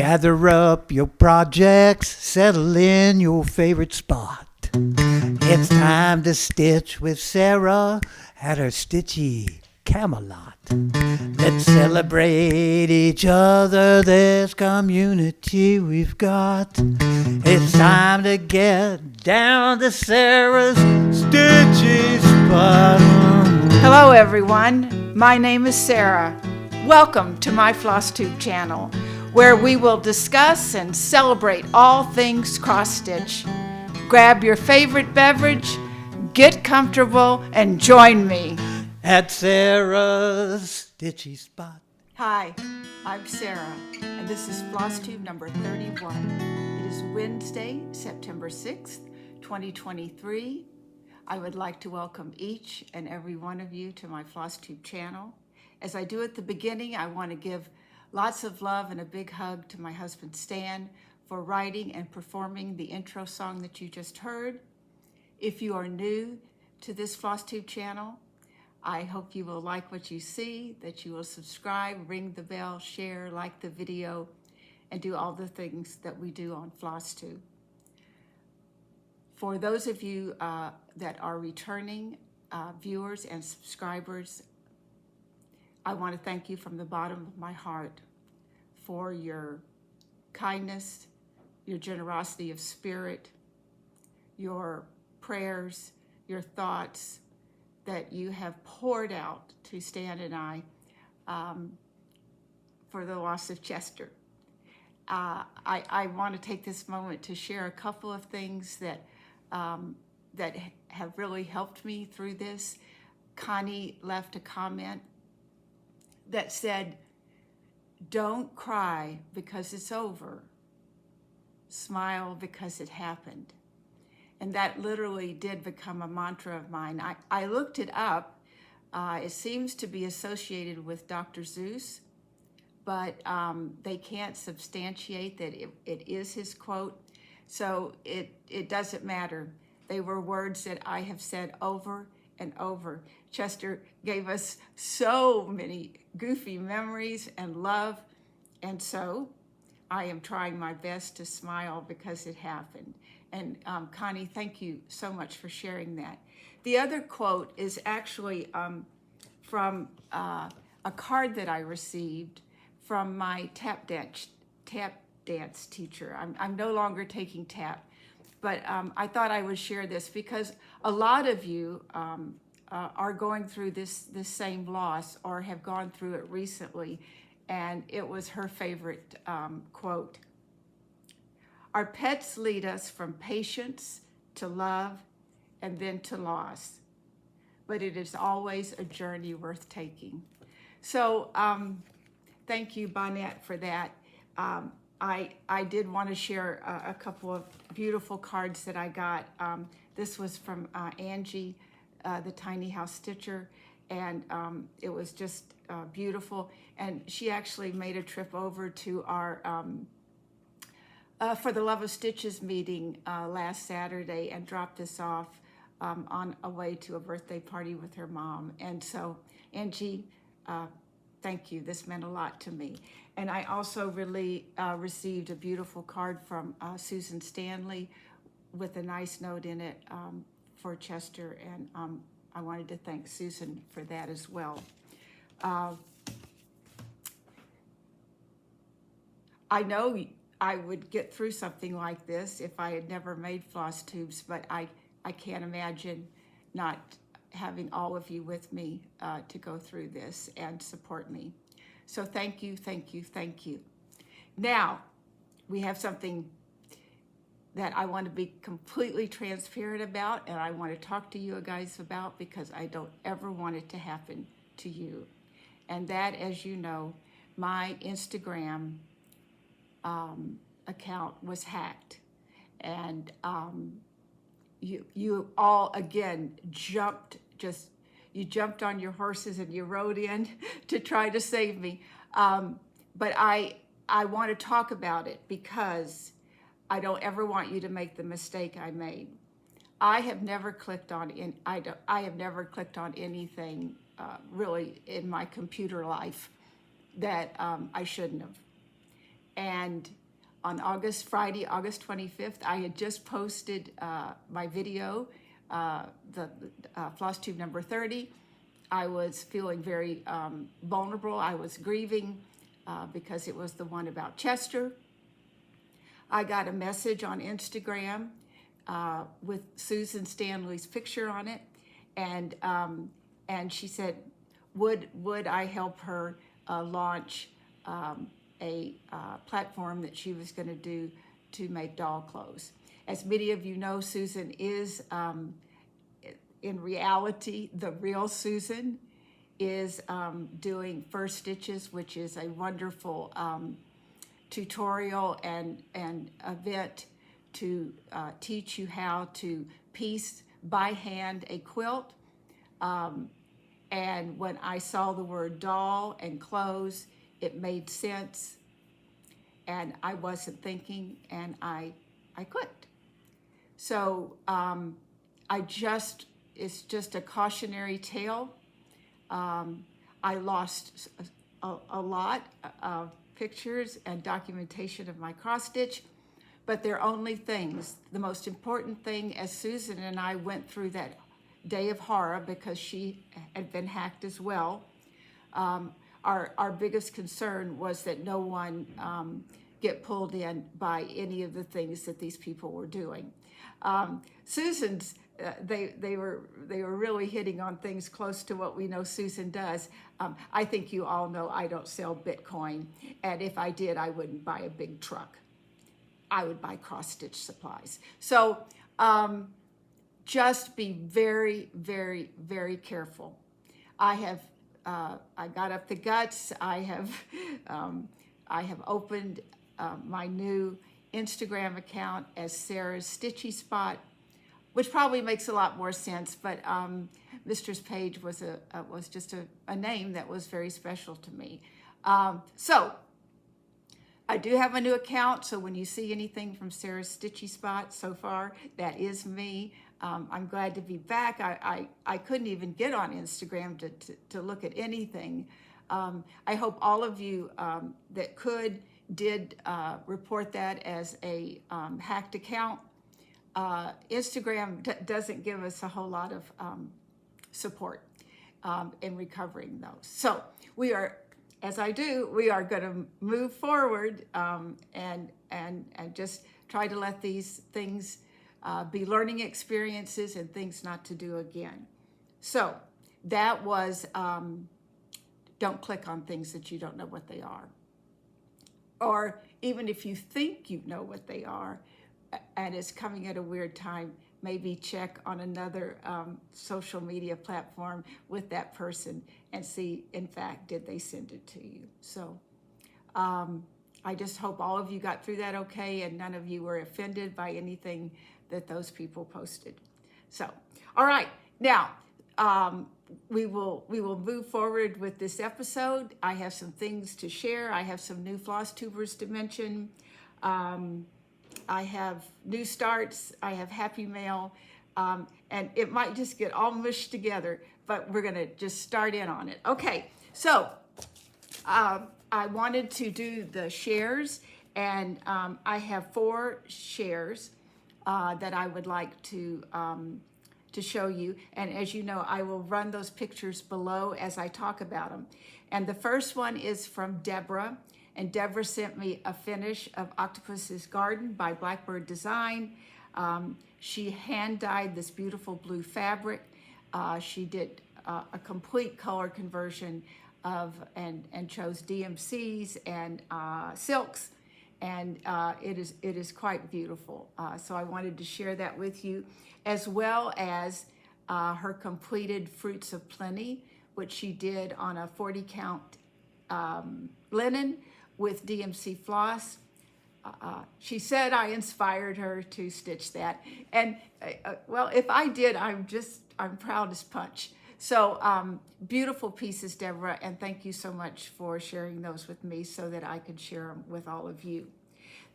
Gather up your projects, settle in your favorite spot. It's time to stitch with Sarah at her stitchy Camelot. Let's celebrate each other, this community we've got. It's time to get down to Sarah's stitchy spot. Hello everyone, my name is Sarah. Welcome to my FlossTube channel, where we will discuss and celebrate all things cross-stitch. Grab your favorite beverage, get comfortable, and join me at Sarah's stitchy spot. Hi, I'm Sarah, and this is FlossTube number 31. It is Wednesday, September 6th, 2023. I would like to welcome each and every one of you to my FlossTube channel. As I do at the beginning, I want to give lots of love and a big hug to my husband Stan for writing and performing the intro song that you just heard. If you are new to this FlossTube channel, I hope you will like what you see, that you will subscribe, ring the bell, share, like the video, and do all the things that we do on FlossTube. For those of you that are returning viewers and subscribers, I want to thank you from the bottom of my heart for your kindness, your generosity of spirit, your prayers, your thoughts that you have poured out to Stan and I for the loss of Chester. I want to take this moment to share a couple of things that have really helped me through this. Connie left a comment that said, "Don't cry because it's over. Smile because it happened." And that literally did become a mantra of mine. I looked it up. It seems to be associated with Dr. Seuss, but they can't substantiate that it is his quote. So it doesn't matter. They were words that I have said over and over. Chester gave us so many goofy memories and love, and so I am trying my best to smile because it happened. And Connie, thank you so much for sharing that. The other quote is actually from a card that I received from my tap dance teacher. I'm no longer taking tap, but I thought I would share this because a lot of you are going through this same loss or have gone through it recently, and it was her favorite quote. "Our pets lead us from patience to love and then to loss, but it is always a journey worth taking." So thank you, Bonnet, for that. I did want to share a couple of beautiful cards that I got. This was from Angi, the Tiny House Stitcher, and it was just beautiful. And she actually made a trip over to our For the Love of Stitches meeting last Saturday and dropped this off on a way to a birthday party with her mom. And so, Angie, thank you. This meant a lot to me. And I also really received a beautiful card from Susan Stanley with a nice note in it for Chester, and I wanted to thank Susan for that as well. I know I would get through something like this if I had never made FlossTubes, but I can't imagine not having all of you with me to go through this and support me. So thank you, thank you, thank you. Now, we have something that I want to be completely transparent about, and I want to talk to you guys about because I don't ever want it to happen to you. And that, as you know, my Instagram account was hacked, and you all again you jumped on your horses and you rode in to try to save me. But I want to talk about it because I don't ever want you to make the mistake I made. I have never clicked on anything really in my computer life that I shouldn't have. And on Friday, August 25th, I had just posted my video, the FlossTube number 30. I was feeling very vulnerable. I was grieving because it was the one about Chester. I got a message on Instagram with Susan Stanley's picture on it, and she said, would I help her launch a platform that she was going to do to make doll clothes. As many of you know, Susan is, in reality, the real Susan is doing First Stitches, which is a wonderful tutorial and event to teach you how to piece by hand a quilt. And when I saw the word doll and clothes, it made sense, and I wasn't thinking, and I quit. So it's just a cautionary tale. I lost a lot of pictures and documentation of my cross stitch, but they're only things. The most important thing, as Susan and I went through that day of horror, because she had been hacked as well, our biggest concern was that no one get pulled in by any of the things that these people were doing. Susan's, they were really hitting on things close to what we know Susan does. I think you all know I don't sell Bitcoin, and if I did, I wouldn't buy a big truck. I would buy cross-stitch supplies. So just be very, very, very careful. I got up the guts. I have opened my new Instagram account as Sarah's Stitchy Spot, which probably makes a lot more sense, but Mistress Page was just a name that was very special to me. So I do have a new account, so when you see anything from Sarah's Stitchy Spot so far, that is me. I'm glad to be back. I couldn't even get on Instagram to look at anything. I hope all of you that did report that as a hacked account. Instagram doesn't give us a whole lot of support in recovering those. So we are, as I do, we are going to move forward and just try to let these things be learning experiences and things not to do again. So that was, don't click on things that you don't know what they are. Or even if you think you know what they are and it's coming at a weird time, maybe check on another social media platform with that person and see, in fact, did they send it to you? So I just hope all of you got through that okay and none of you were offended by anything that those people posted. So, all right, now we will move forward with this episode. I have some things to share. I have some new FlossTubers to mention. I have new starts. I have Happy Mail. And it might just get all mushed together, but we're going to just start in on it. Okay, so I wanted to do the shares, and I have 4 shares that I would like to show you. And as you know, I will run those pictures below as I talk about them. And the first one is from Deborah. And Deborah sent me a finish of Octopus's Garden by Blackbird Design. She hand dyed this beautiful blue fabric. She did a complete color conversion of and chose DMCs and silks. And it is quite beautiful. So I wanted to share that with you, as well as her completed Fruits of Plenty, which she did on a 40 count linen with DMC floss. She said I inspired her to stitch that. And well, if I did, I'm proud as punch. So beautiful pieces, Deborah, and thank you so much for sharing those with me so that I could share them with all of you.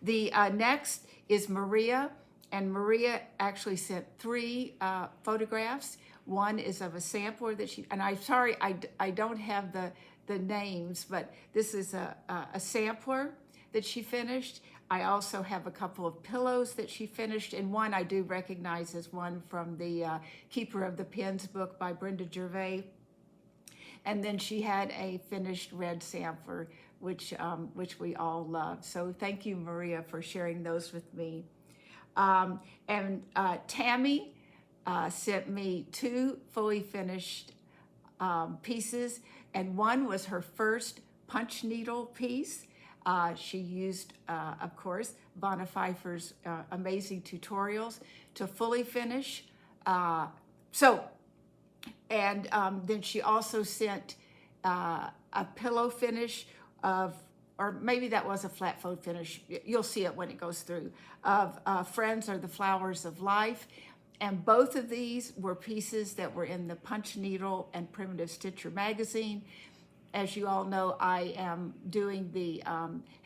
The next is Maria, and Maria actually sent 3 photographs. One is of a sampler that she, and I'm sorry, I don't have the names, but this is a sampler that she finished. I also have a couple of pillows that she finished, and one I do recognize as one from the Keeper of the Pens book by Brenda Gervais. And then she had a finished red sampler, which we all love. So thank you, Maria, for sharing those with me. Tammy sent me 2 fully finished pieces, and one was her first punch needle piece. She used, of course, Vanna Pfeiffer's amazing tutorials to fully finish. Then she also sent a pillow finish of, or maybe that was a flat fold finish, you'll see it when it goes through, of Friends Are the Flowers of Life. And both of these were pieces that were in the Punch Needle and Primitive Stitcher magazine. As you all know, I am doing the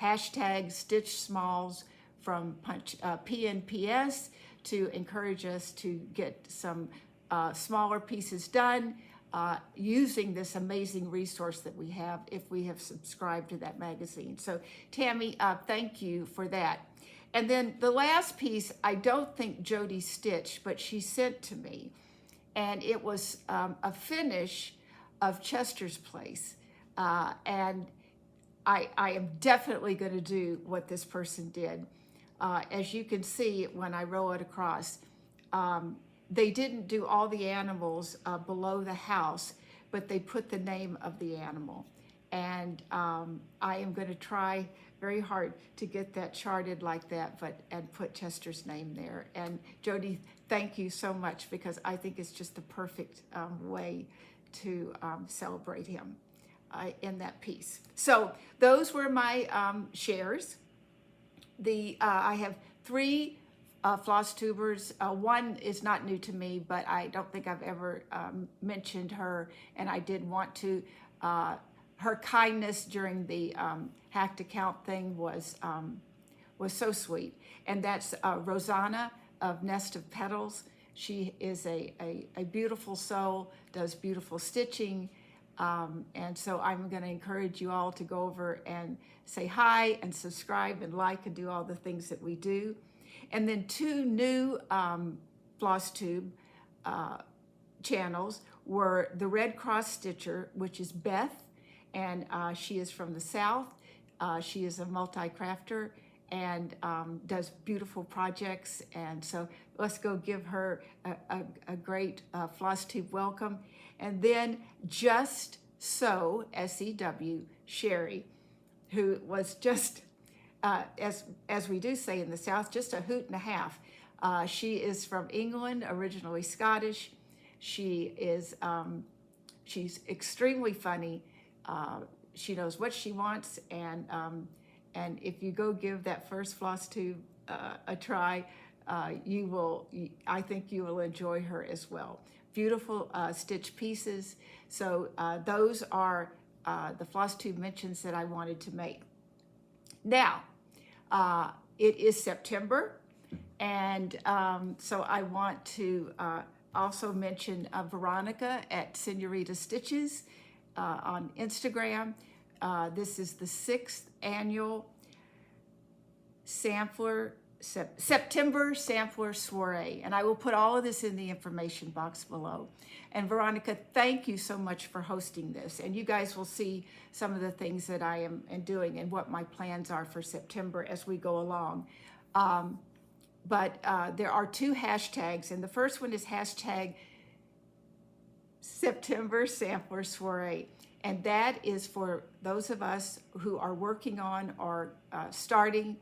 hashtag Stitch Smalls from PNPS to encourage us to get some smaller pieces done using this amazing resource that we have if we have subscribed to that magazine. So Tammy, thank you for that. And then the last piece, I don't think Jody stitched, but she sent to me, and it was a finish of Chester's Place. And I am definitely going to do what this person did. As you can see when I roll it across, they didn't do all the animals below the house, but they put the name of the animal. And I am going to try very hard to get that charted like that, and put Chester's name there. And Jody, thank you so much, because I think it's just the perfect way to celebrate him in that piece. So those were my shares. I have 3 FlossTubers. One is not new to me, but I don't think I've ever mentioned her, and I did want to. Her kindness during the hacked account thing was so sweet, and that's Rosana of Nest of Petals. She is a beautiful soul, does beautiful stitching, and so I'm going to encourage you all to go over and say hi and subscribe and like and do all the things that we do. And then 2 new FlossTube channels were the Red Cross Stitcher, which is Beth, and she is from the South. She is a multi-crafter and does beautiful projects, and so let's go give her a great FlossTube welcome. And then Just So, S-E-W, Sherrie, who was just, as we do say in the South, just a hoot and a half. She is from England, originally Scottish. She is, she's extremely funny. She knows what she wants, and if you go give that first FlossTube a try, I think you will enjoy her as well. Beautiful stitch pieces. So those are the FlossTube mentions that I wanted to make. Now, it is September, and so I want to also mention Veronica at Senorita Stitches on Instagram. This is the 6th annual September Sampler Soiree, and I will put all of this in the information box below. And Veronica, thank you so much for hosting this, and you guys will see some of the things that I am doing and what my plans are for September as we go along. But there are 2 hashtags, and the first one is hashtag September Sampler Soiree, and that is for those of us who are working on or starting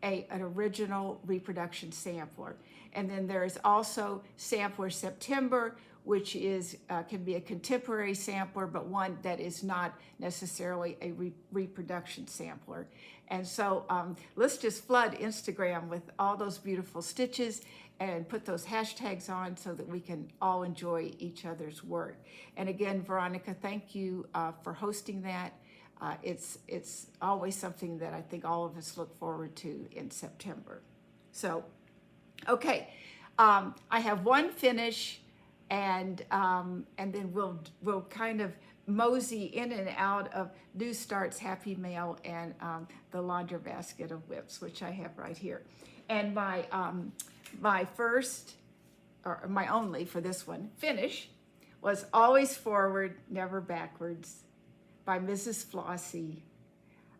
an original reproduction sampler. And then there is also Sampler September, which is can be a contemporary sampler, but one that is not necessarily a reproduction sampler. And so let's just flood Instagram with all those beautiful stitches and put those hashtags on so that we can all enjoy each other's work. And again, Veronica, thank you for hosting that. It's always something that I think all of us look forward to in September. So, okay, I have one finish, and then we'll kind of mosey in and out of New Start's Happy Mail and the Laundry Basket of Whips, which I have right here. And my first, or my only for this one, finish was Always Forward, Never Backwards by Mrs. Flossie.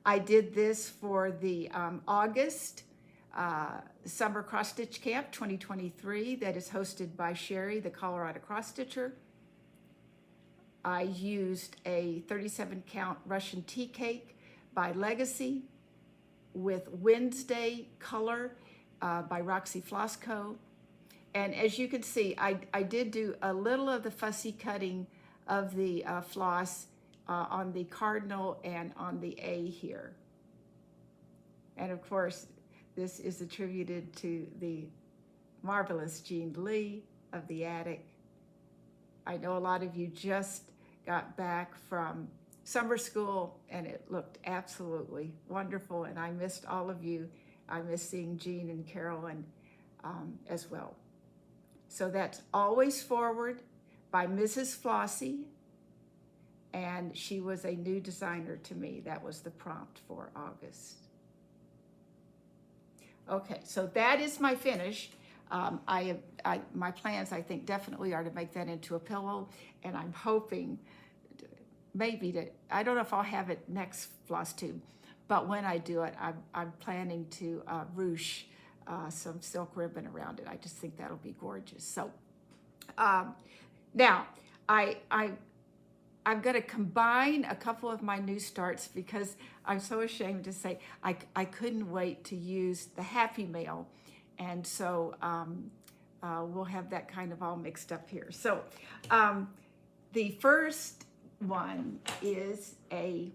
I did this for the August Summer Cross Stitch Camp 2023 that is hosted by Sherrie, the Colorado Cross Stitcher. I used a 37 count Russian tea cake by Legacy with Wednesday Color by Roxy Floss Co. And as you can see, I did do a little of the fussy cutting of the floss on the cardinal and on the A here. And of course, this is attributed to the marvelous Jean Lee of the Attic. I know a lot of you just got back from summer school and it looked absolutely wonderful, and I missed all of you. I miss seeing Jean and Carolyn as well. So that's Always Forward by Mrs. Flossie, and she was a new designer to me. That was the prompt for August. Okay, so that is my finish. My plans, I think, definitely are to make that into a pillow, and I'm hoping maybe to, I don't know if I'll have it next FlossTube, but when I do it, I'm planning to ruche some silk ribbon around it. I just think that'll be gorgeous. So now I'm going to combine a couple of my new starts because I'm so ashamed to say I couldn't wait to use the Happy Mail. And so we'll have that kind of all mixed up here. So the first one is a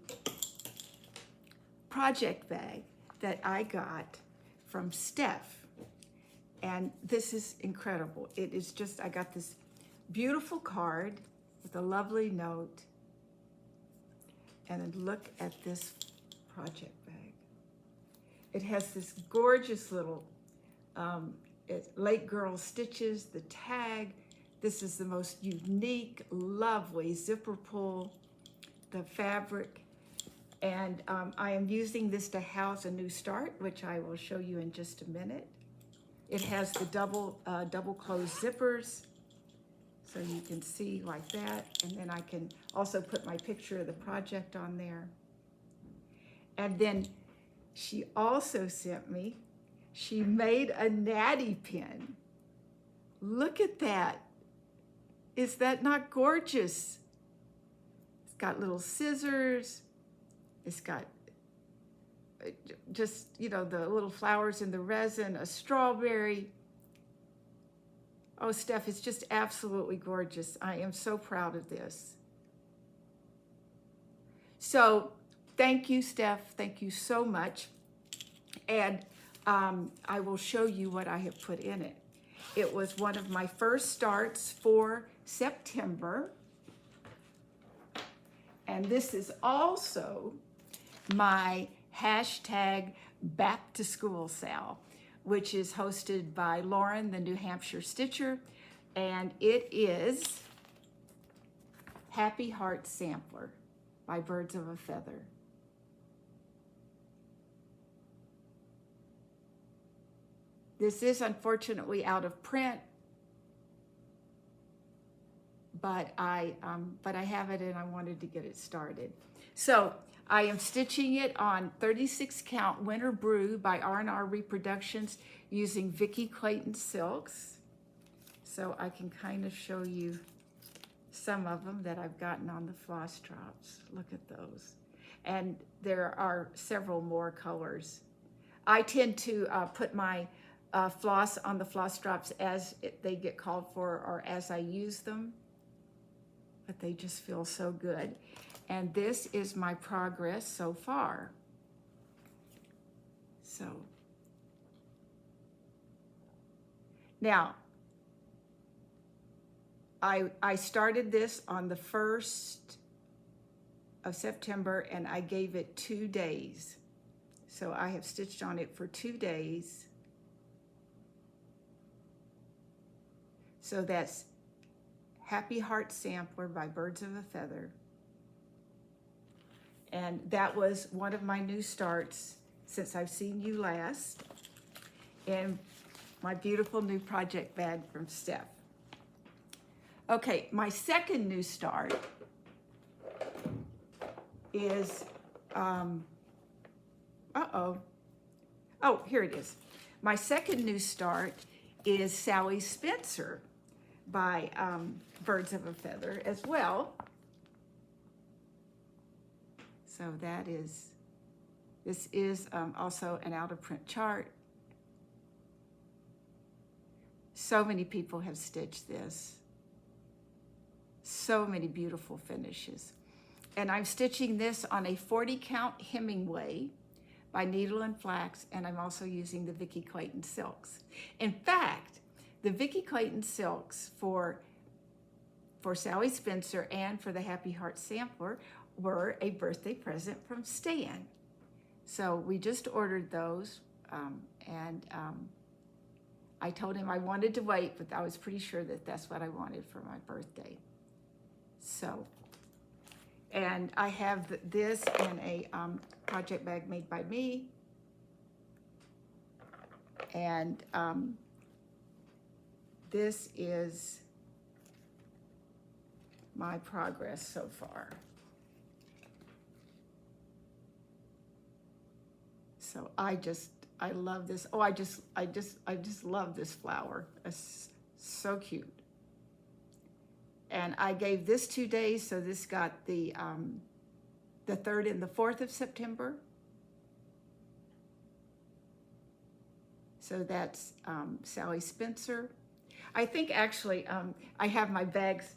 project bag that I got from Steph. And this is incredible. It is just, I got this beautiful card with a lovely note. And then look at this project bag. It has this gorgeous little Late Girl Stitches, the tag. This is the most unique, lovely zipper pull, the fabric. And I am using this to house a new start, which I will show you in just a minute. It has the double closed zippers, so you can see like that. And then I can also put my picture of the project on there. And then she also sent me, she made a natty pin. Look at that. Is that not gorgeous? It's got little scissors. It's got just, you know, the little flowers in the resin, a strawberry. Oh, Steph, it's just absolutely gorgeous. I am so proud of this. So thank you, Steph. Thank you so much. And I will show you what I have put in it. It was one of my first starts for September. And this is also my hashtag back to school sale, which is hosted by Lauren, the New Hampshire Stitcher. And it is Happy Heart Sampler by Birds of a Feather. This is unfortunately out of print, but I have it and I wanted to get it started. So I am stitching it on 36 count Winter Brew by R&R Reproductions using Vicki Clayton silks. So I can kind of show you some of them that I've gotten on the floss drops. Look at those. And there are several more colors. I tend to put my floss on the floss drops as they get called for or as I use them, but they just feel so good. And this is my progress so far. So now I started this on the 1st of September and I gave it 2 days. So I have stitched on it for 2 days. So that's Happy Heart Sampler by Birds of a Feather. And that was one of my new starts since I've seen you last, in my beautiful new project bag from Steph. Okay, my second new start is, here it is. My second new start is Sally Spencer by Birds of a Feather as well. So this is also an out of print chart. So many people have stitched this. So many beautiful finishes. And I'm stitching this on a 40 count Hemingway by Needle and Flax, and I'm also using the Vicki Clayton silks. In fact, the Vicki Clayton silks for Sally Spencer and for the Happy Heart sampler were a birthday present from Stan. So we just ordered those, and I told him I wanted to wait, but I was pretty sure that that's what I wanted for my birthday. So, and I have this in a project bag made by me, and this is my progress so far. So I love this. Oh, I just love this flower. It's so cute. And I gave this 2 days, so this got the 3rd and the 4th of September. So that's Sally Spencer. I think actually I have my bags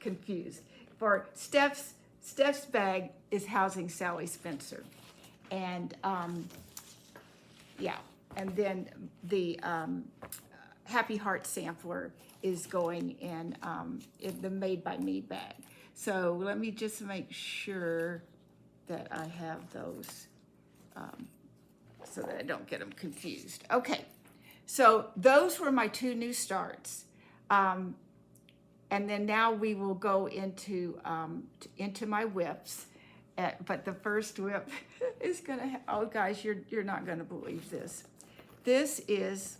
confused. For Steph's bag is housing Sally Spencer. And yeah, and then the Happy Heart sampler is going in the Made by Me bag. So let me just make sure that I have those so that I don't get them confused. Okay, so those were my 2 new starts. And then now we will go into my whips. But the first whip is gonna, oh guys, you're not gonna believe this. This is,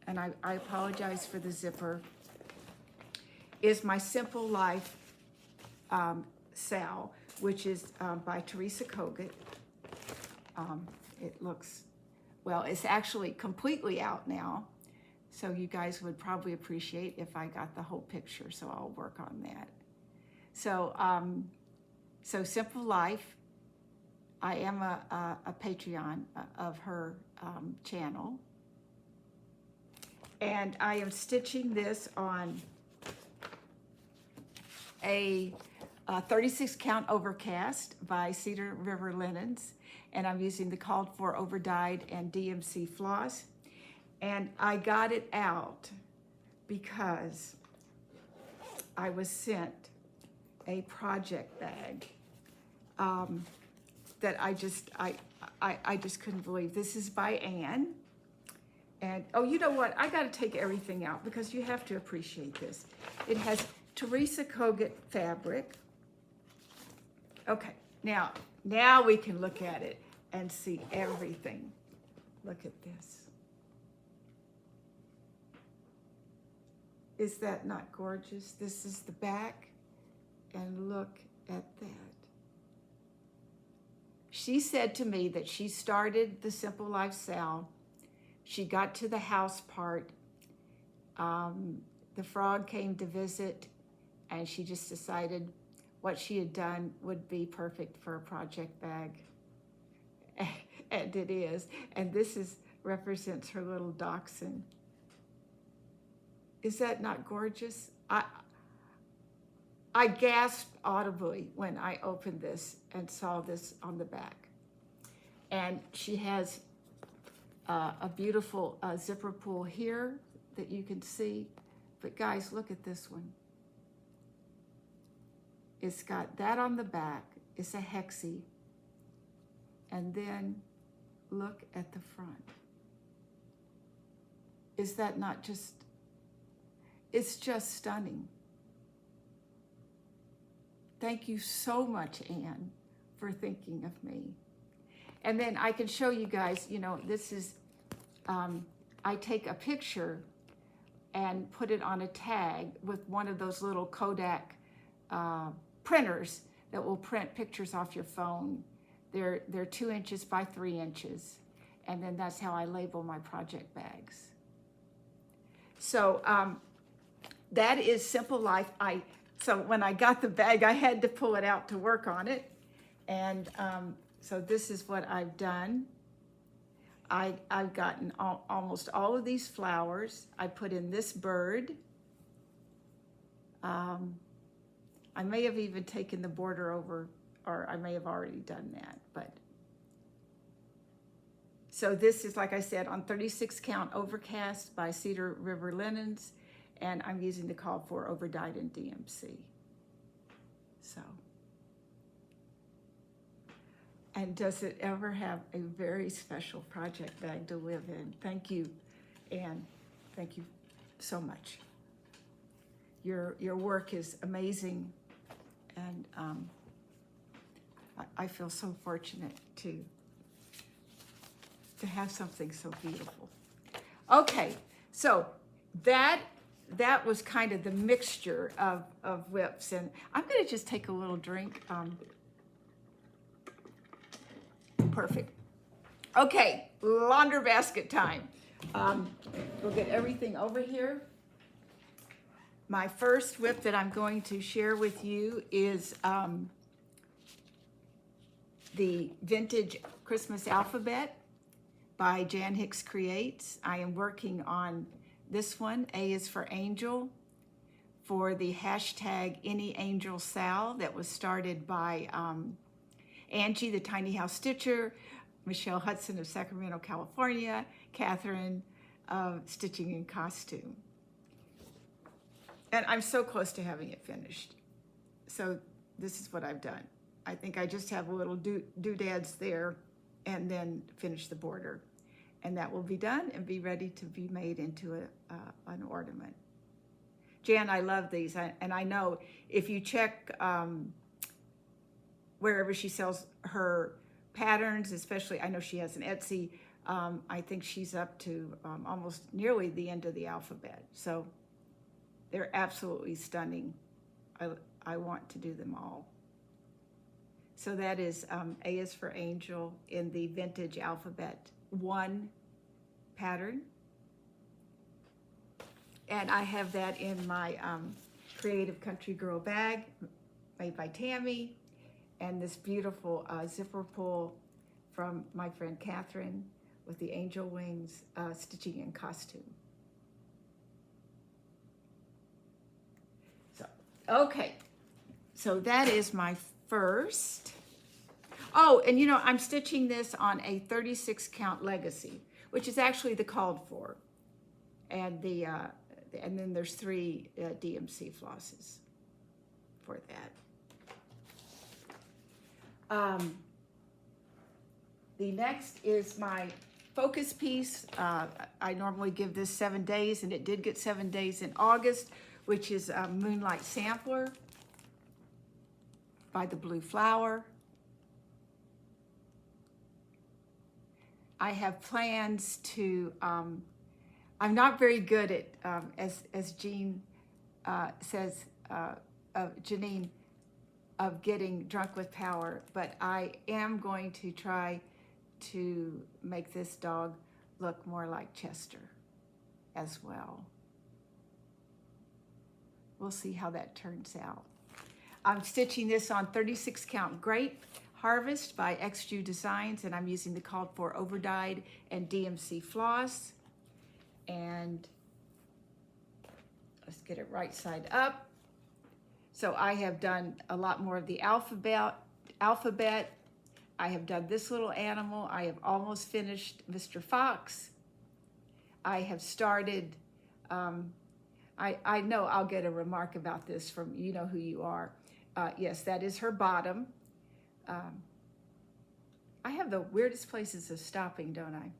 and I apologize for the zipper, is my Simple Life Sal, which is by Teresa Kogut. It looks, well, it's actually completely out now. So you guys would probably appreciate if I got the whole picture, so I'll work on that. So, so Simple Life, I am a Patreon of her channel. And I am stitching this on a 36 count overcast by Cedar River Linens. And I'm using the called for overdyed and DMC floss. And I got it out because I was sent a project bag that I just couldn't believe. This is by Anne. And oh, you know what? I got to take everything out because you have to appreciate this. It has Teresa Kogut fabric. Okay, now we can look at it and see everything. Look at this. Is that not gorgeous? This is the back, and look at that. She said to me that she started the Simple Life Sal. She got to the house part. The frog came to visit, and she just decided what she had done would be perfect for a project bag. And it is. And this represents her little dachshund. Is that not gorgeous? I gasped audibly when I opened this and saw this on the back. And she has a beautiful zipper pull here that you can see. But guys, look at this one. It's got that on the back. It's a hexie. And then look at the front. Is that not just, it's just stunning. Thank you so much, Anne, for thinking of me. And then I can show you guys, you know, this is, I take a picture and put it on a tag with one of those little Kodak printers that will print pictures off your phone. They're 2 inches by 3 inches. And then that's how I label my project bags. So that is Simple Life. So when I got the bag, I had to pull it out to work on it. And so this is what I've done. I've gotten almost all of these flowers. I put in this bird. I may have even taken the border over, or I may have already done that, but. So this is, like I said, on 36 count overcast by Cedar River Linens, and I'm using the called for overdyed in DMC. So. And does it ever have a very special project bag to live in? Thank you, Anne. Thank you so much. Your work is amazing, and I feel so fortunate to have something so beautiful. Okay, so that was kind of the mixture of whips, and I'm going to just take a little drink. Perfect. Okay, launder basket time. We'll get everything over here. My first whip that I'm going to share with you is the Vintage Christmas Alphabet by Jan Hicks Creates. I am working on this one. A is for Angel, for the hashtag AnyAngelSal that was started by Angi, the Tiny House Stitcher, Michelle Hudson of Sacramento, California, Katherine of Stitching in Costume. And I'm so close to having it finished. So this is what I've done. I think I just have a little doodads there and then finish the border. And that will be done and be ready to be made into an ornament. Jan, I love these. And I know if you check wherever she sells her patterns, especially, I know she has an Etsy, I think she's up to almost nearly the end of the alphabet. So they're absolutely stunning. I want to do them all. So that is A is for Angel in the Vintage Alphabet 1 pattern. And I have that in my Creative Country Girl bag made by Tammy, and this beautiful zipper pull from my friend Katherine with the angel wings stitching in costume. So, okay, so that is my first. Oh, and you know, I'm stitching this on a 36 count Legacy, which is actually the called for. And and then there's 3 DMC flosses for that. The next is my focus piece. I normally give this 7 days, and it did get 7 days in August, which is Moonlight Sampler by the Blue Flower. I have plans to, I'm not very good at, as Jean says, Janine, of getting drunk with power, but I am going to try to make this dog look more like Chester as well. We'll see how that turns out. I'm stitching this on 36 count Grape Harvest by XJU Designs, and I'm using the called for overdyed and DMC floss. And let's get it right side up. So I have done a lot more of the alphabet. I have done this little animal. I have almost finished Mr. Fox. I have started, I know I'll get a remark about this from You Know Who You Are. Yes, that is her bottom. I have the weirdest places of stopping, don't I?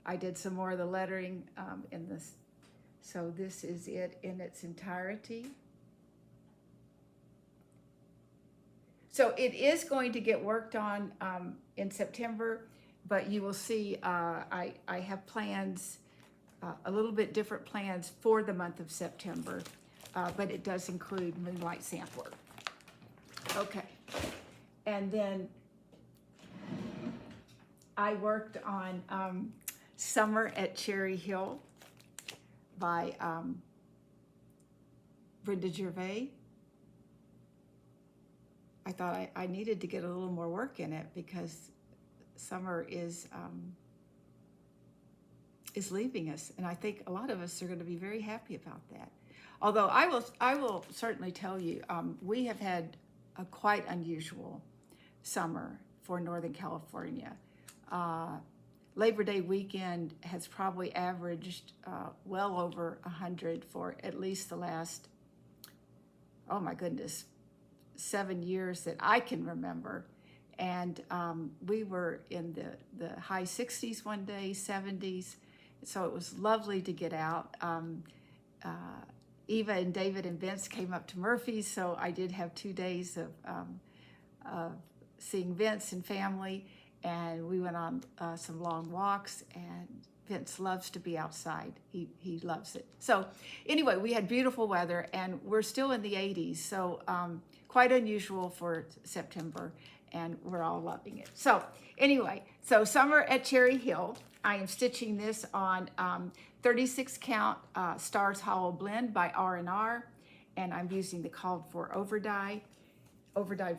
I did some more of the lettering in this. So this is it in its entirety. So it is going to get worked on in September, but you will see I have plans, a little bit different plans for the month of September, but it does include Moonlight Sampler. Okay, and then I worked on Summer at Cherry Hill by Brenda Gervais. I thought I needed to get a little more work in it because summer is leaving us, and I think a lot of us are going to be very happy about that. Although I will certainly tell you, we have had a quite unusual summer for Northern California. Labor Day weekend has probably averaged well over 100 for at least the last, oh my goodness, 7 years that I can remember. And we were in the high 60s one day, 70s. So it was lovely to get out. Eva and David and Vince came up to Murphy's, so I did have 2 days of seeing Vince and family, and we went on some long walks, and Vince loves to be outside. He loves it. So anyway, we had beautiful weather, and we're still in the 80s, so quite unusual for September, and we're all loving it. So anyway, so Summer at Cherry Hill. I am stitching this on 36 count Stars Hollow Blend by R&R, and I'm using the called for overdyed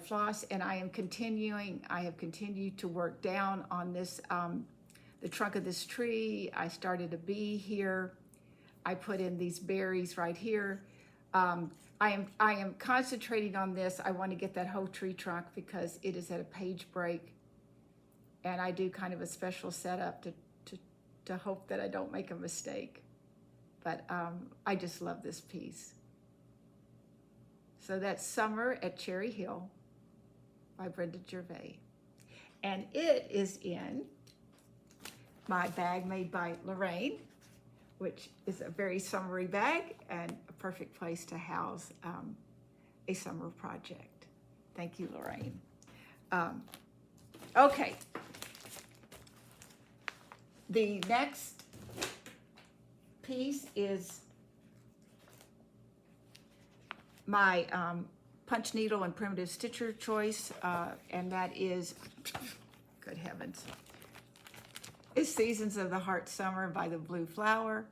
floss, and I have continued to work down on this, the trunk of this tree. I started a bee here. I put in these berries right here. I am concentrating on this. I want to get that whole tree trunk because it is at a page break, and I do kind of a special setup to hope that I don't make a mistake. But I just love this piece. So that's Summer at Cherry Hill by Brenda Gervais. And it is in my bag made by Lorraine, which is a very summery bag and a perfect place to house a summer project. Thank you, Lorraine. Okay. The next piece is my punch needle and primitive stitcher choice, and that is, good heavens, is Seasons of the Heart Summer by the Blue Flower.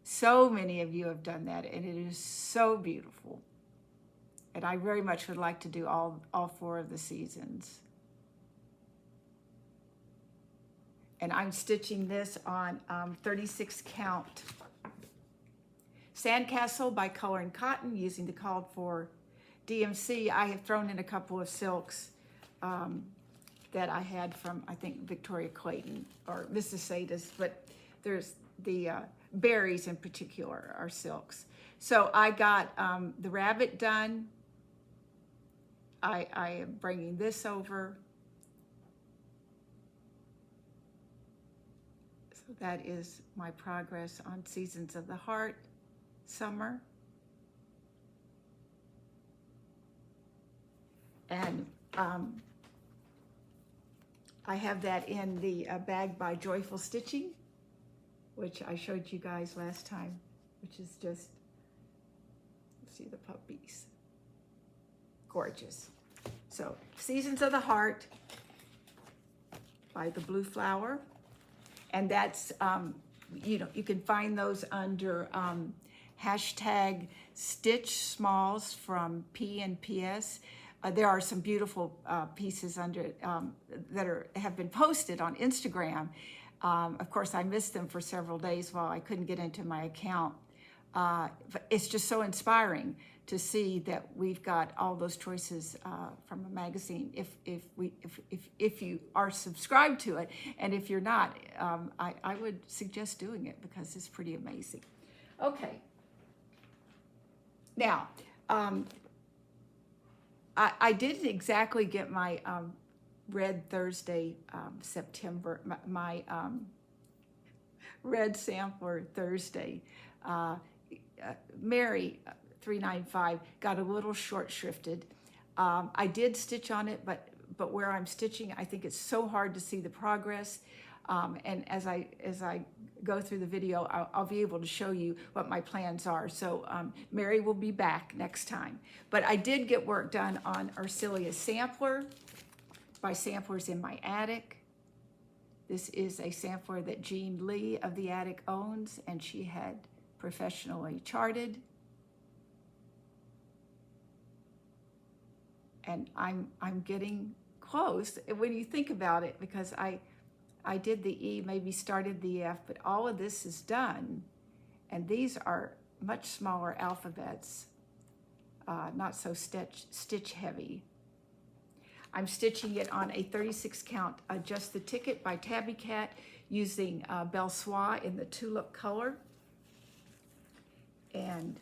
So many of you have done that, and it is so beautiful. And I very much would like to do all 4 of the seasons. And I'm stitching this on 36 count Sandcastle by Color and Cotton using the called for DMC. I have thrown in a couple of silks that I had from, I think, Victoria Clayton or Mrs. Sadis, but there's the berries in particular are silks. So I got the rabbit done. I am bringing this over. So that is my progress on Seasons of the Heart Summer. And I have that in the bag by Joyful Stitching, which I showed you guys last time, which is just, see the puppies, gorgeous. So Seasons of the Heart by the Blue Flower, and that's you can find those under hashtag Stitch Smalls from P&PS. There are some beautiful pieces under it that have been posted on Instagram. Of course, I missed them for several days while I couldn't get into my account. But it's just so inspiring to see that we've got all those choices from a magazine. If you are subscribed to it, and if you're not, I would suggest doing it because it's pretty amazing. Okay. Now, I didn't exactly get my Red Thursday September, my Red Sampler Thursday. Mary 395 got a little short shrifted. I did stitch on it, but where I'm stitching, I think it's so hard to see the progress. And as I go through the video, I'll be able to show you what my plans are. So Mary will be back next time. But I did get work done on Ursula's sampler by Samplers in My Attic. This is a sampler that Jean Lee of the Attic owns, and she had professionally charted. And I'm getting close when you think about it, because I did the E, maybe started the F, but all of this is done. And these are much smaller alphabets, not so stitch heavy. I'm stitching it on a 36 count Adjust the Ticket by Tabby Cat using Belle Soie in the tulip color. And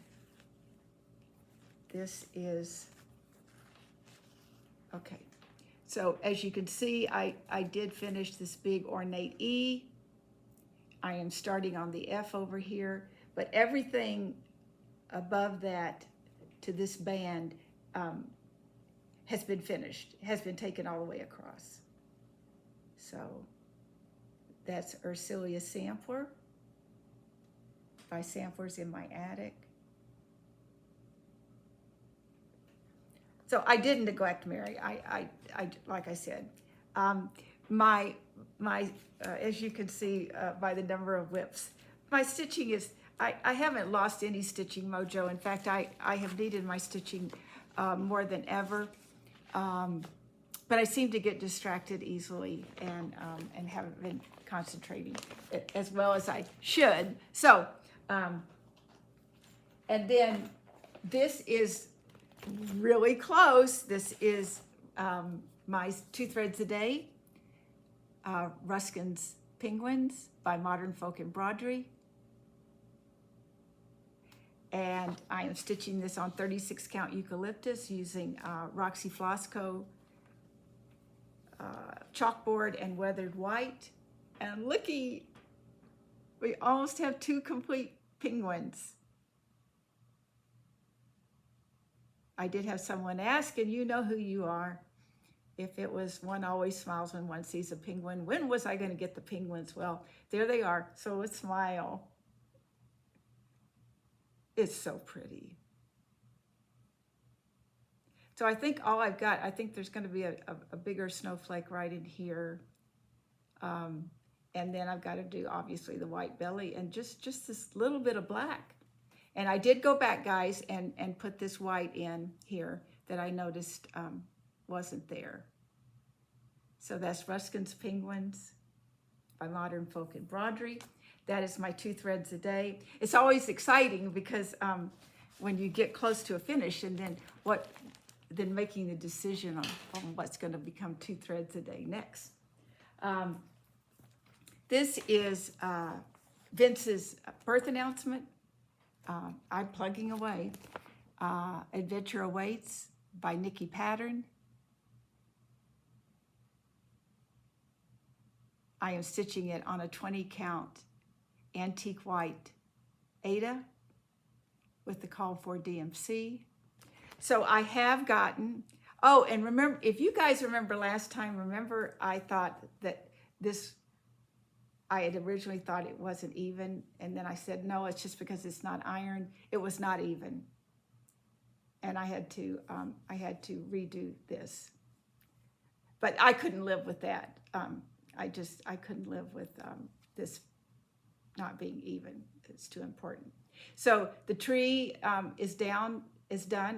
this is, okay. So as you can see, I did finish this big ornate E. I am starting on the F over here, but everything above that to this band has been finished, has been taken all the way across. So that's Ursula's Sampler by Samplers in My Attic. So I didn't neglect Mary. I like I said, as you can see by the number of whips, my stitching is, I haven't lost any stitching mojo. In fact, I have needed my stitching more than ever. But I seem to get distracted easily and haven't been concentrating as well as I should. So, and then this is really close. This is my 2 threads a day, Ruskin's Penguins by Modern Folk Embroidery. And I am stitching this on 36 count eucalyptus using Roxy Flossco chalkboard and weathered white. And looky, we almost have 2 complete penguins. I did have someone ask, and you know who you are, if it was One Always Smiles When One Sees a Penguin. When was I going to get the penguins? Well, there they are. So let's smile. It's so pretty. So I think all I've got, I think there's going to be a bigger snowflake right in here. And then I've got to do, obviously, the white belly and just this little bit of black. And I did go back, guys, and put this white in here that I noticed wasn't there. So that's Ruskin's Penguins by Modern Folk Embroidery. That is my 2 threads a day. It's always exciting because when you get close to a finish, and then making the decision on what's going to become 2 threads a day next. This is Vince's birth announcement. I'm plugging away. Adventure Awaits by Nikki Pattern. I am stitching it on a 20 count antique white Aida with the call for DMC. So I have gotten, oh, and remember, if you guys remember last time, remember I thought that this, I had originally thought it wasn't even, and then I said, no, it's just because it's not iron. It was not even. And I had to redo this. But I couldn't live with that. I couldn't live with this not being even. It's too important. So the tree is done.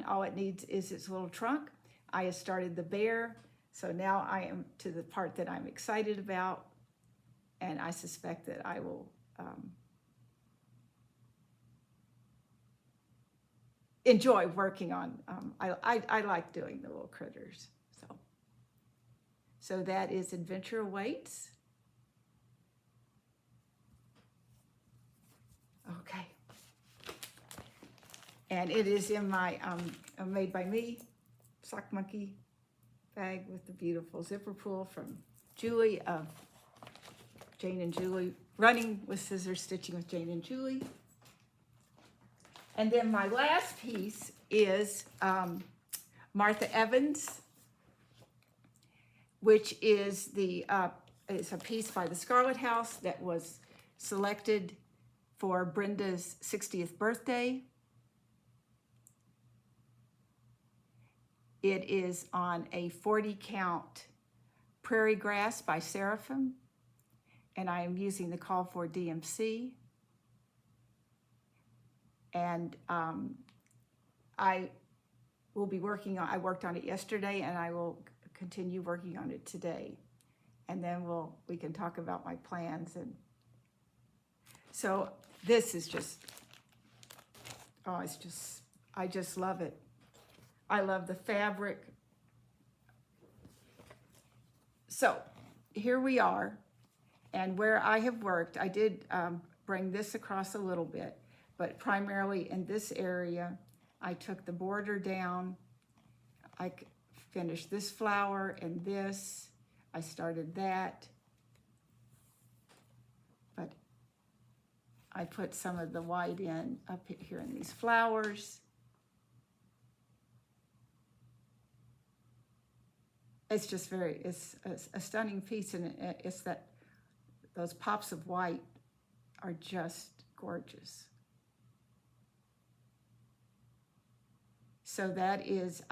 All it needs is its little trunk. I have started the bear. So now I am to the part that I'm excited about. And I suspect that I will enjoy working on, I like doing the little critters. So that is Adventure Awaits. Okay. And it is in my Made by Me sock monkey bag with the beautiful zipper pull from Julie of Jane and Julie, Running with Scissors, Stitching with Jane and Julie. And then my last piece is, Martha Evans, which is it's a piece by the Scarlet House that was selected for Brenda's 60th birthday. It is on a 40 count Prairie Grass by Seraphim, and I am using the Call for DMC. And I will be working on, I worked on it yesterday, and I will continue working on it today. And then we can talk about my plans. And so this is just, I just love it. I love the fabric. So here we are, and where I have worked, I did bring this across a little bit, but primarily in this area, I took the border down. I finished this flower and this. I started that, but I put some of the white in up here in these flowers. It's just it's a stunning piece, and it's that those pops of white are just gorgeous. So that is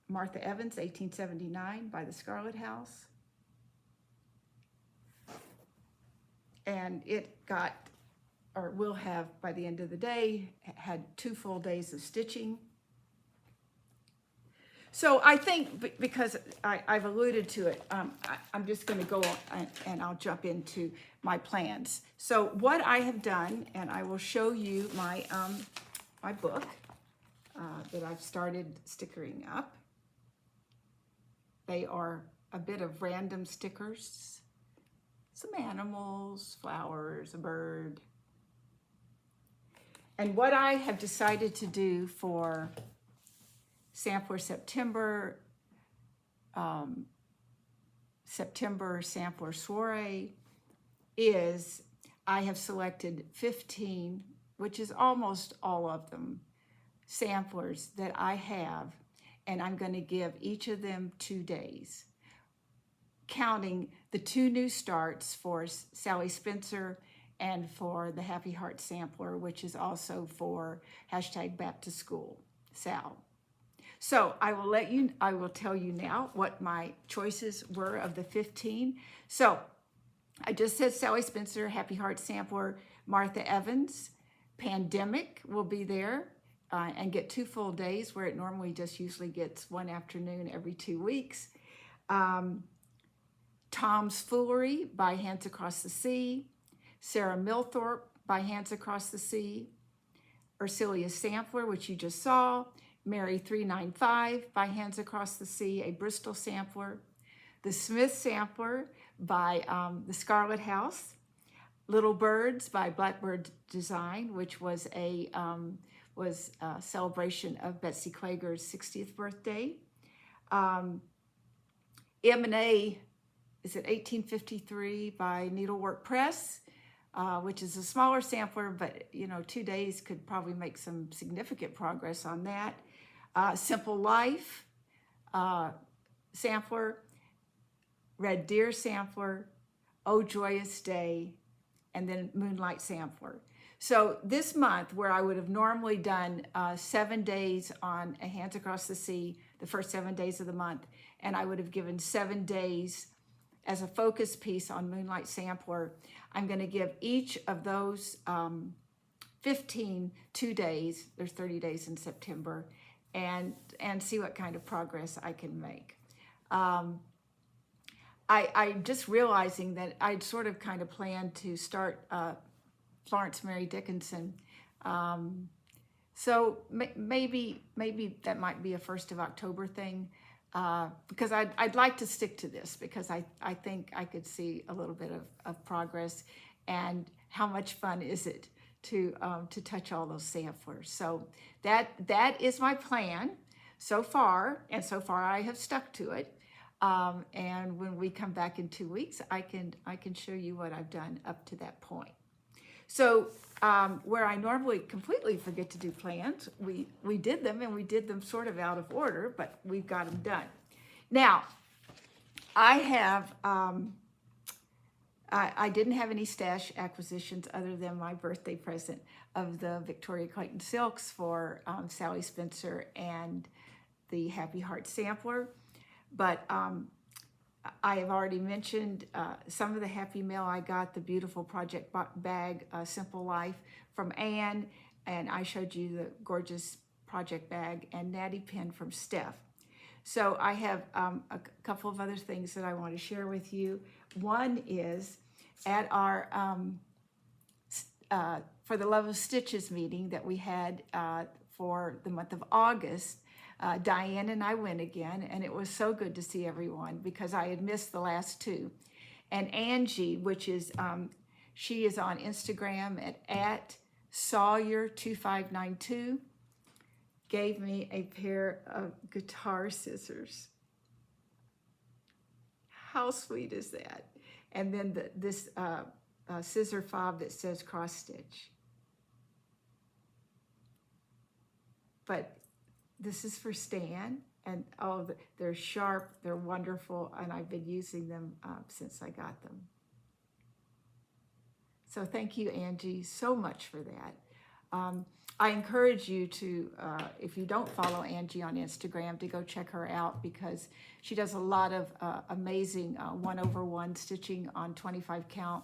Martha Evans, 1879, by the Scarlet House. And it got, or will have by the end of the day, had 2 full days of stitching. So I think, because I've alluded to it, I'm just going to go on and I'll jump into my plans. So what I have done, and I will show you my book that I've started stickering up. They are a bit of random stickers, some animals, flowers, a bird. And what I have decided to do for Sampler September, September Sampler Soiree is I have selected 15, which is almost all of them, samplers that I have, and I'm going to give each of them 2 days, counting the 2 new starts for Sally Spencer and for the Happy Heart Sampler, which is also for #BackToSchool, Sal. So I will tell you now what my choices were of the 15. So I just said Sally Spencer, Happy Heart Sampler, Martha Evans, Pandemic will be there and get 2 full days where it normally just usually gets 1 afternoon every 2 weeks. Tom's Foolery by Hands Across the Sea, Sarah Milthorpe by Hands Across the Sea, Ursula's Sampler, which you just saw, Mary 395 by Hands Across the Sea, a Bristol sampler, the Smith Sampler by the Scarlet House, Little Birds by Blackbird Design, which was a celebration of Betsy Quager's 60th birthday. M&A is at 1853 by Needlework Press, which is a smaller sampler, but 2 days could probably make some significant progress on that. Simple Life sampler, Red Deer sampler, Oh Joyous Day, and then Moonlight sampler. So this month, where I would have normally done 7 days on a Hands Across the Sea, the first 7 days of the month, and I would have given 7 days as a focus piece on Moonlight sampler, I'm going to give each of those 15 2 days. There's 30 days in September, and see what kind of progress I can make. I'm just realizing that I'd sort of kind of planned to start Florence Mary Dickinson. So maybe that might be a 1st of October thing, because I'd like to stick to this, because I think I could see a little bit of progress, and how much fun is it to touch all those samplers. So that is my plan so far, and so far I have stuck to it. And when we come back in 2 weeks, I can show you what I've done up to that point. So where I normally completely forget to do plans, we did them, and we did them sort of out of order, but we've got them done. Now, I have, I didn't have any stash acquisitions other than my birthday present of the Victoria Clayton silks for Sally Spencer and the Happy Heart sampler. But I have already mentioned some of the Happy Mail I got, the beautiful project bag, Simple Life from Anne, and I showed you the gorgeous project bag and Natty Pen from Steph. So I have a couple of other things that I want to share with you. One is at our For the Love of Stitches meeting that we had for the month of August, Diane and I went again, and it was so good to see everyone because I had missed the last two. And Angi, which is, she is on Instagram at Sawyer2592, gave me a pair of guitar scissors. How sweet is that? And then this scissor fob that says cross stitch. But this is for Stan, and oh, they're sharp, they're wonderful, and I've been using them since I got them. So thank you, Angi, so much for that. I encourage you to, if you don't follow Angi on Instagram, to go check her out because she does a lot of amazing 1/1 stitching on 25 count.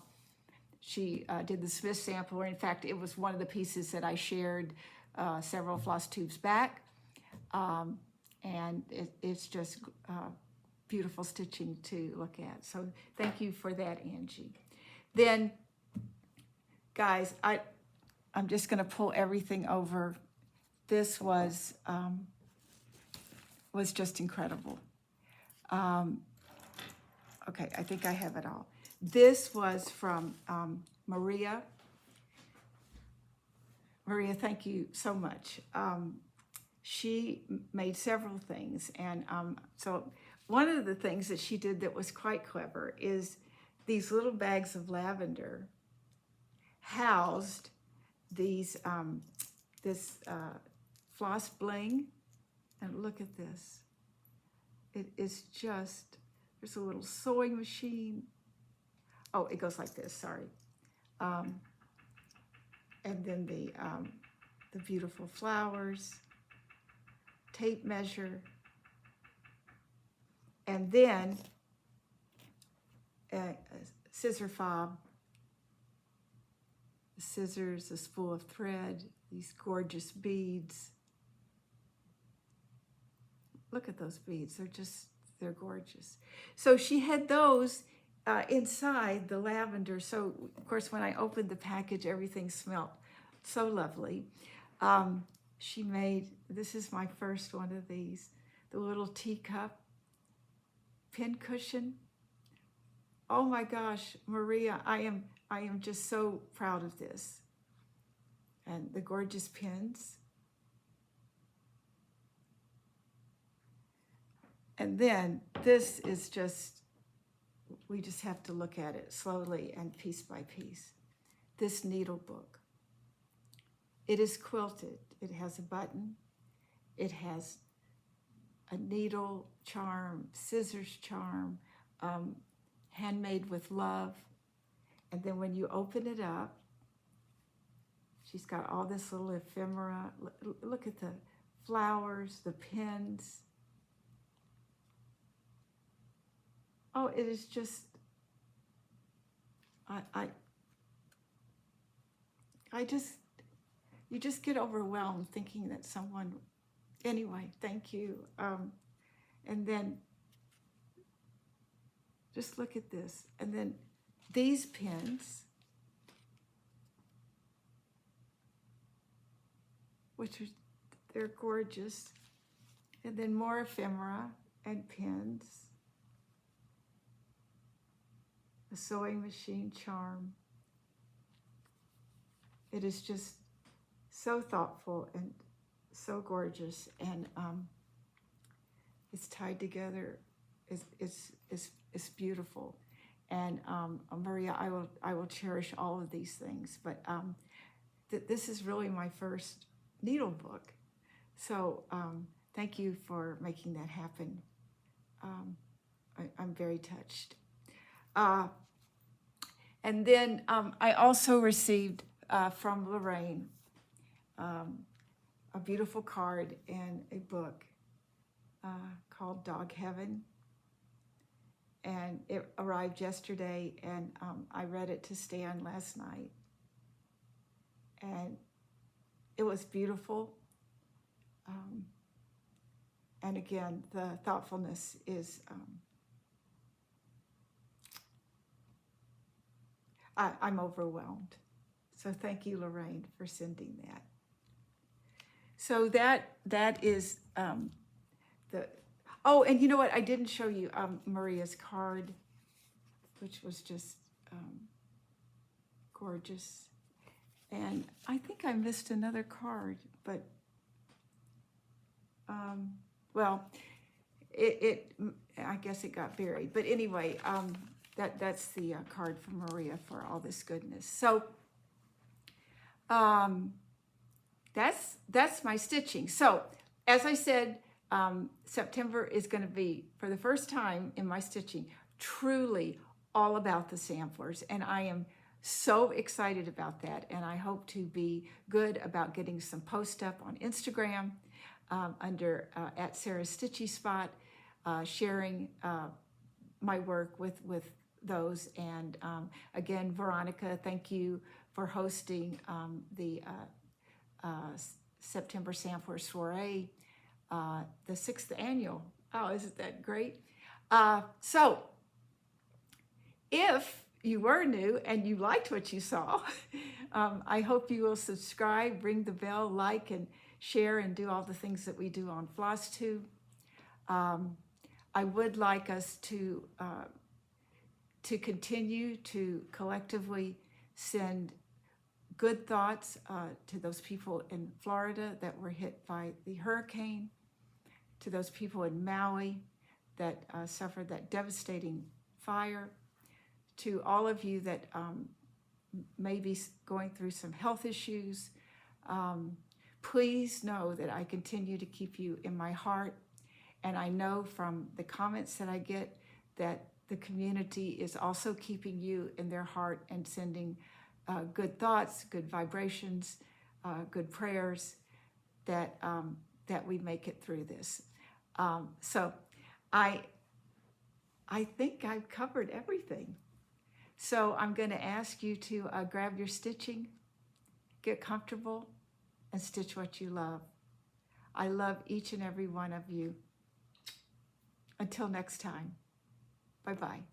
She did the Smith sampler. In fact, it was one of the pieces that I shared several FlossTubes back. And it's just beautiful stitching to look at. So thank you for that, Angi. Then, guys, I'm just going to pull everything over. This was just incredible. Okay, I think I have it all. This was from Maria. Maria, thank you so much. She made several things, and so one of the things that she did that was quite clever is these little bags of lavender housed these this floss bling, and look at this. It is just, there's a little sewing machine. Oh, it goes like this, sorry. And then the beautiful flowers, tape measure, and then a scissor fob, the scissors, a spool of thread, these gorgeous beads. Look at those beads, they're gorgeous. So she had those inside the lavender. So of course, when I opened the package, everything smelled so lovely. She made, this is my first one of these, the little teacup pin cushion. Oh my gosh, Maria, I am just so proud of this. And the gorgeous pins. And then this is just, we just have to look at it slowly and piece by piece. This needle book. It is quilted. It has a button. It has a needle charm, scissors charm, handmade with love. And then when you open it up, she's got all this little ephemera. Look at the flowers, the pins. Oh, it is just, you just get overwhelmed thinking that someone, anyway, thank you. And then just look at this. And then these pins, which are, they're gorgeous. And then more ephemera and pins. A sewing machine charm. It is just so thoughtful and so gorgeous, and it's tied together. It's beautiful, And Maria, I will cherish all of these things. But this is really my first needle book. So thank you for making that happen. I'm very touched. And then I also received from Lorraine a beautiful card and a book called Dog Heaven. And it arrived yesterday, and I read it to Stan last night. And it was beautiful. And again, the thoughtfulness is, I'm overwhelmed. So thank you, Lorraine, for sending that. So that is the, oh, and you know what? I didn't show you Maria's card, which was just gorgeous. And I think I missed another card, but well, I guess it got buried. But anyway, that's the card from Maria for all this goodness. So that's my stitching. So as I said, September is going to be, for the first time in my stitching, truly all about the samplers. And I am so excited about that. And I hope to be good about getting some post up on Instagram under at Sarah's Stitchy Spot, sharing my work with those. And again, Veronica, thank you for hosting the September Soiree, the 6th annual. Oh, isn't that great? So if you were new and you liked what you saw, I hope you will subscribe, ring the bell, like, and share, and do all the things that we do on FlossTube. I would like us to continue to collectively send good thoughts to those people in Florida that were hit by the hurricane, to those people in Maui that suffered that devastating fire, to all of you that may be going through some health issues. Please know that I continue to keep you in my heart. And I know from the comments that I get that the community is also keeping you in their heart and sending good thoughts, good vibrations, good prayers, that we make it through this. So I think I've covered everything. So I'm going to ask you to grab your stitching, get comfortable, and stitch what you love. I love each and every one of you. Until next time, bye-bye.